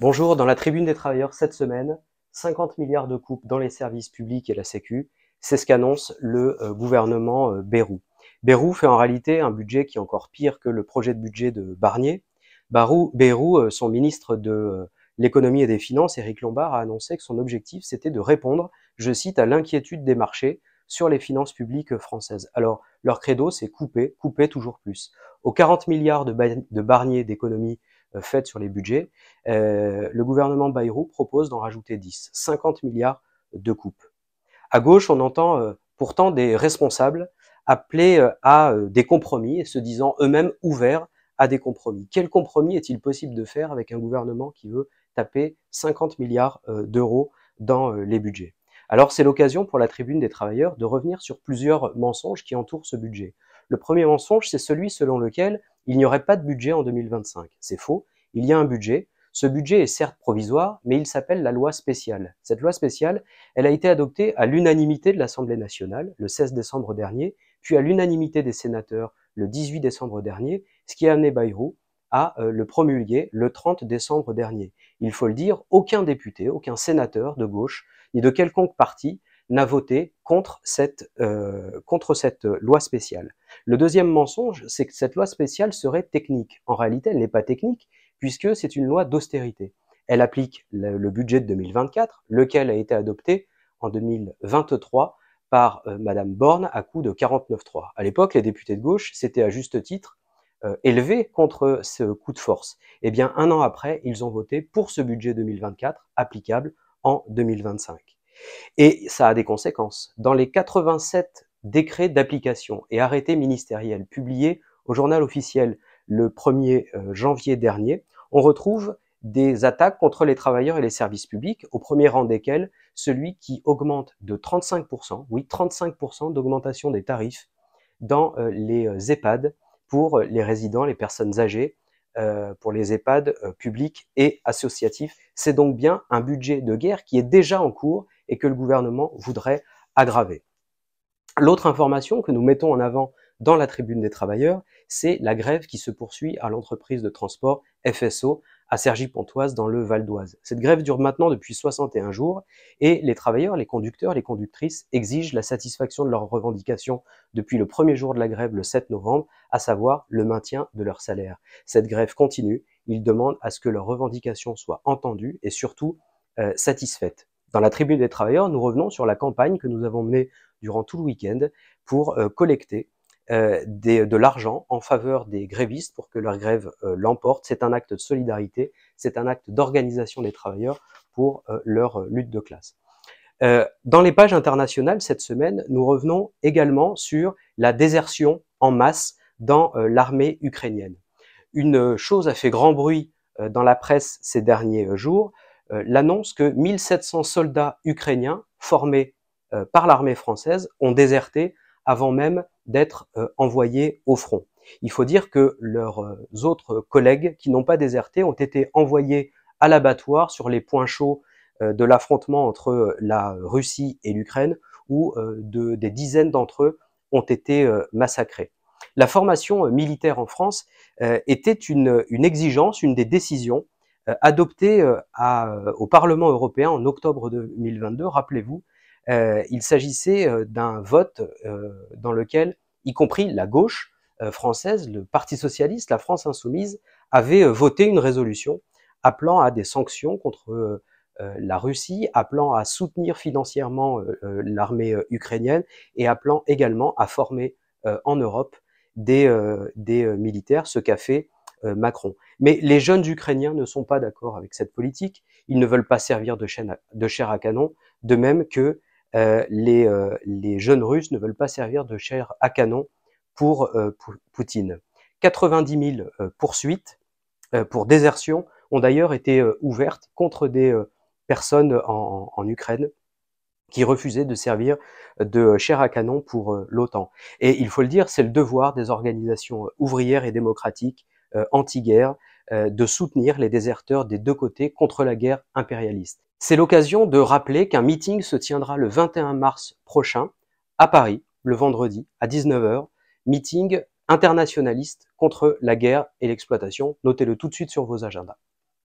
Bonjour, dans la Tribune des travailleurs cette semaine, 50 milliards de coupes dans les services publics et la Sécu, c'est ce qu'annonce le gouvernement Bayrou. Bayrou fait en réalité un budget qui est encore pire que le projet de budget de Barnier. Bayrou, son ministre de l'économie et des finances, Éric Lombard, a annoncé que son objectif c'était de répondre, je cite, à l'inquiétude des marchés sur les finances publiques françaises. Alors, leur credo, c'est couper, couper toujours plus. Aux 40 milliards de Barnier d'économies faites sur les budgets, le gouvernement Bayrou propose d'en rajouter 10, 50 milliards de coupes. À gauche, on entend pourtant des responsables appeler à des compromis et se disant eux-mêmes ouverts à des compromis. Quel compromis est-il possible de faire avec un gouvernement qui veut taper 50 milliards d'euros dans les budgets? Alors c'est l'occasion pour la Tribune des travailleurs de revenir sur plusieurs mensonges qui entourent ce budget. Le premier mensonge, c'est celui selon lequel il n'y aurait pas de budget en 2025. C'est faux, il y a un budget. Ce budget est certes provisoire, mais il s'appelle la loi spéciale. Cette loi spéciale, elle a été adoptée à l'unanimité de l'Assemblée nationale le 16 décembre dernier, puis à l'unanimité des sénateurs le 18 décembre dernier, ce qui a amené Bayrou à le promulguer le 30 décembre dernier. Il faut le dire, aucun député, aucun sénateur de gauche, ni de quelconque parti n'a voté contre cette loi spéciale. Le deuxième mensonge, c'est que cette loi spéciale serait technique. En réalité, elle n'est pas technique, puisque c'est une loi d'austérité. Elle applique le budget de 2024, lequel a été adopté en 2023 par Madame Borne à coup de 49.3. À l'époque, les députés de gauche s'étaient à juste titre élevés contre ce coup de force. Eh bien, un an après, ils ont voté pour ce budget 2024 applicable en 2025. Et ça a des conséquences. Dans les 87 décrets d'application et arrêtés ministériels publiés au journal officiel le 1er janvier dernier, on retrouve des attaques contre les travailleurs et les services publics, au premier rang desquels celui qui augmente de 35%, oui 35% d'augmentation des tarifs dans les EHPAD pour les résidents, les personnes âgées, pour les EHPAD publics et associatifs. C'est donc bien un budget de guerre qui est déjà en cours et que le gouvernement voudrait aggraver. L'autre information que nous mettons en avant dans la Tribune des travailleurs, c'est la grève qui se poursuit à l'entreprise de transport FSO à Cergy-Pontoise dans le Val d'Oise. Cette grève dure maintenant depuis 61 jours et les travailleurs, les conducteurs, les conductrices exigent la satisfaction de leurs revendications depuis le premier jour de la grève le 7 novembre, à savoir le maintien de leur salaire. Cette grève continue, ils demandent à ce que leurs revendications soient entendues et surtout satisfaites. Dans la Tribune des travailleurs, nous revenons sur la campagne que nous avons menée durant tout le week-end pour collecter de l'argent en faveur des grévistes pour que leur grève l'emporte. C'est un acte de solidarité, c'est un acte d'organisation des travailleurs pour leur lutte de classe. Dans les pages internationales cette semaine, nous revenons également sur la désertion en masse dans l'armée ukrainienne. Une chose a fait grand bruit dans la presse ces derniers jours, l'annonce que 1700 soldats ukrainiens formés par l'armée française ont déserté avant même d'être envoyés au front. Il faut dire que leurs autres collègues qui n'ont pas déserté ont été envoyés à l'abattoir sur les points chauds de l'affrontement entre la Russie et l'Ukraine, où des dizaines d'entre eux ont été massacrés. La formation militaire en France était une exigence, une des décisions adoptées au Parlement européen en octobre 2022, rappelez-vous. Il s'agissait d'un vote dans lequel, y compris la gauche française, le Parti socialiste, la France insoumise, avait voté une résolution appelant à des sanctions contre la Russie, appelant à soutenir financièrement l'armée ukrainienne et appelant également à former en Europe des militaires, ce qu'a fait Macron. Mais les jeunes Ukrainiens ne sont pas d'accord avec cette politique, ils ne veulent pas servir de chair à canon, de même que les jeunes Russes ne veulent pas servir de chair à canon pour Poutine. 90 000 poursuites pour désertion ont d'ailleurs été ouvertes contre des personnes en Ukraine qui refusaient de servir de chair à canon pour l'OTAN. Et il faut le dire, c'est le devoir des organisations ouvrières et démocratiques anti-guerre de soutenir les déserteurs des deux côtés contre la guerre impérialiste. C'est l'occasion de rappeler qu'un meeting se tiendra le 21 mars prochain à Paris, le vendredi, à 19h, meeting internationaliste contre la guerre et l'exploitation. Notez-le tout de suite sur vos agendas.